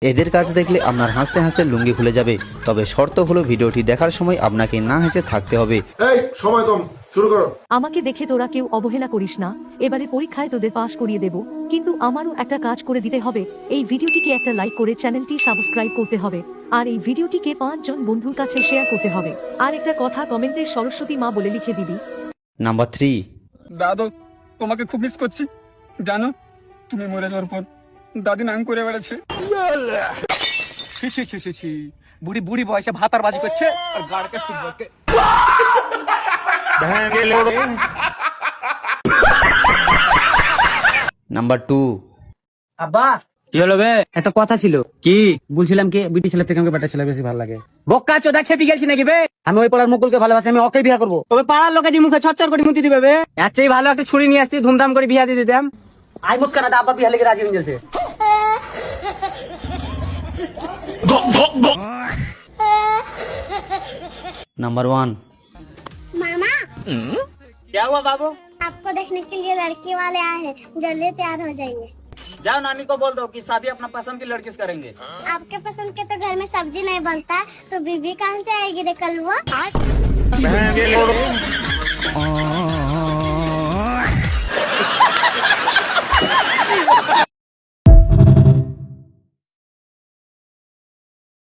এদের কাজ দেখলে আপনার হাসতে হাসতে লুঙ্গি খুলে যাবে, তবে শর্ত হলো ভিডিওটি দেখার সময় আপনাকে না হেসে থাকতে হবে। এই সময় কম, শুরু করো। আমাকে দেখে তোরা কেউ অবহেলা করিস না, এবারে পরীক্ষায় তোদের পাস করিয়ে দেব, কিন্তু আমারও একটা কাজ করে দিতে হবে। এই ভিডিওটিকে একটা লাইক করে চ্যানেলটি সাবস্ক্রাইব করতে হবে, আর এই ভিডিওটিকে 5 জন বন্ধুর কাছে শেয়ার করতে হবে। আর একটা কথা কমেন্টে সরস্বতী মা বলে লিখে দিবি। নাম্বার 3। দাদু, তোমাকে খুব মিস করছি। জানো, তুমি মরে যাওয়ার পর দাদি নাম করে বেড়াচ্ছে। ছি ছি ছি ছি ছি, বুড়ি বুড়ি বয়সে ভাতার বাজি করছে আর গাড়কে শিখবে। নাম্বার 2। আব্বা, কি হলো বে? একটা কথা ছিল। কি বলছিলাম কি, বিটি ছেলে থেকে আমাকে বেটা ছেলে বেশি ভালো লাগে। বক্কা চোদা খেপি গেছি নাকি বে? আমি ওই পাড়ার মুকুলকে ভালোবাসি, আমি ওকে বিয়ে করবো। তবে পাড়ার লোকে যে মুখে ছচ্ছর করে মুতি দিবে বে, এর চেয়ে ভালো একটা ছুরি নিয়ে আসছি, ধুমধাম করে বিয়া দিয়ে দিতাম। আই মুস্কানা দা আব্বা বিয়া লেগে রাজি হয়ে গেছে। নাম্বার 1। मामा, क्या हुआ बाबू? आपको देखने के लिए लड़की वाले आए हैं, जल्दी तैयार हो जाइए। जाओ नानी को बोल दो कि शादी अपना पसंद की लड़की से करेंगे। आपके पसंद के तो घर में सब्जी नहीं बनता, तो बीबी कहाँ से आएगी रे कलुआ?